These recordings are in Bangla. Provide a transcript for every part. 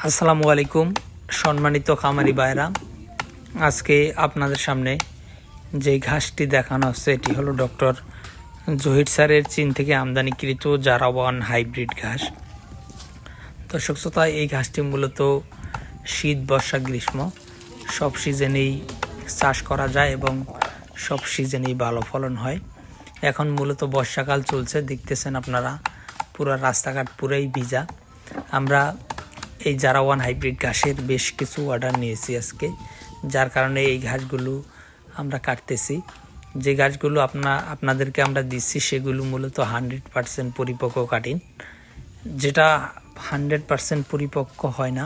আসসালামু আলাইকুম সম্মানিত খামারি ভাইরা, আজকে আপনাদের সামনে যে ঘাসটি দেখানো হচ্ছে এটি হলো ডক্টর জহির স্যারের চীন থেকে আমদানিকৃত জারাওয়ান হাইব্রিড ঘাস। দর্শক শ্রোতা, এই ঘাসটি মূলত শীত, বর্ষা, গ্রীষ্ম সব সিজনেই চাষ করা যায় এবং সব সিজনেই ভালো ফলন হয়। এখন মূলত বর্ষাকাল চলছে, দেখতেছেন আপনারা পুরো রাস্তাঘাট পুরাই ভিজা। আমরা এই জারাওয়ান হাইব্রিড ঘাসের বেশ কিছু অর্ডার নিয়েছি আজকে, যার কারণে এই ঘাসগুলো আমরা কাটতেছি। যে ঘাসগুলো আপনাদেরকে আমরা দিচ্ছি সেগুলো মূলত 100% পরিপক্ক কাটিং। যেটা 100% পরিপক্ক হয় না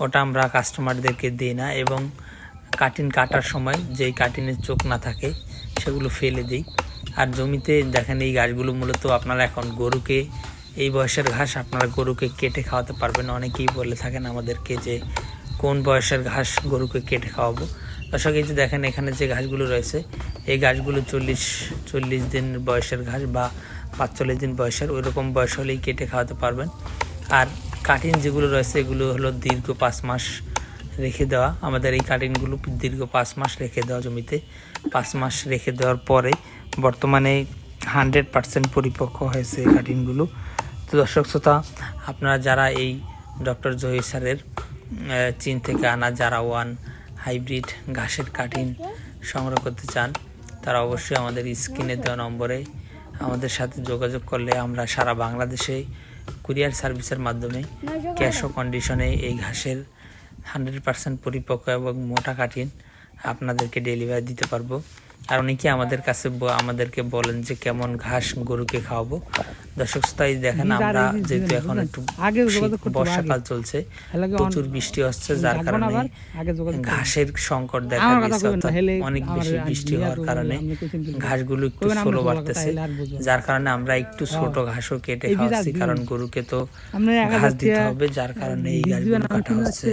ওটা আমরা কাস্টমারদেরকে দিই না, এবং কাটিং কাটার সময় যেই কাটিংয়ের চোখ না থাকে সেগুলো ফেলে দিই। আর জমিতে দেখেন এই ঘাসগুলো মূলত আপনারা এখন গরুকে, এই বয়সের ঘাস আপনারা গরুকে কেটে খাওয়াতে পারবেন। অনেকেই বলে থাকেন আমাদেরকে যে কোন বয়সের ঘাস গরুকে কেটে খাওয়াবো। দর্শক, এই যে দেখেন এখানে যে ঘাসগুলো রয়েছে এই ঘাসগুলো 40 দিন বয়সের ঘাস বা 45 দিন বয়সের, ওই রকম বয়স হলেই কেটে খাওয়াতে পারবেন। আর কাটিং যেগুলো রয়েছে এগুলো হলো দীর্ঘ 5 মাস রেখে দেওয়া। আমাদের এই কাটিংগুলো দীর্ঘ 5 মাস রেখে দেওয়া জমিতে। 5 মাস রেখে দেওয়ার পরে বর্তমানে 100% পরিপক্ক হয়েছে এই কাটিংগুলো। তো দর্শক শ্রোতা, আপনারা যারা এই ডক্টর জহির স্যারের চীন থেকে আনা জারাওয়ান হাইব্রিড ঘাসের কাটিং সংগ্রহ করতে চান তারা অবশ্যই আমাদের স্ক্রিনে দেওয়া নম্বরে আমাদের সাথে যোগাযোগ করলে আমরা সারা বাংলাদেশে কুরিয়ার সার্ভিসের মাধ্যমে ক্যাশ ও কন্ডিশনে এই ঘাসের 100% পরিপক্ক এবং মোটা কাটিং আপনাদেরকে ডেলিভারি দিতে পারবো। আর অনেকে আমাদেরকে বলেন যে কেমন ঘাস গরুকে খাওয়াবো। দর্শক শ্রোতা, দেখেন আমরা যেহেতু এখন একটু বর্ষাকাল চলছে, প্রচুর বৃষ্টি হচ্ছে, যার কারণে ঘাসের সংকট দেখা দিয়েছে। অনেক বেশি বৃষ্টি হওয়ার কারণে ঘাসগুলো একটু স্লো বাড়তেছে, যার কারণে আমরা একটু ছোট ঘাসও কেটে খাওয়াচ্ছি, কারণ গরুকে তো ঘাস দিতে হবে, যার কারণে এই ঘাসগুলো কাটা হচ্ছে।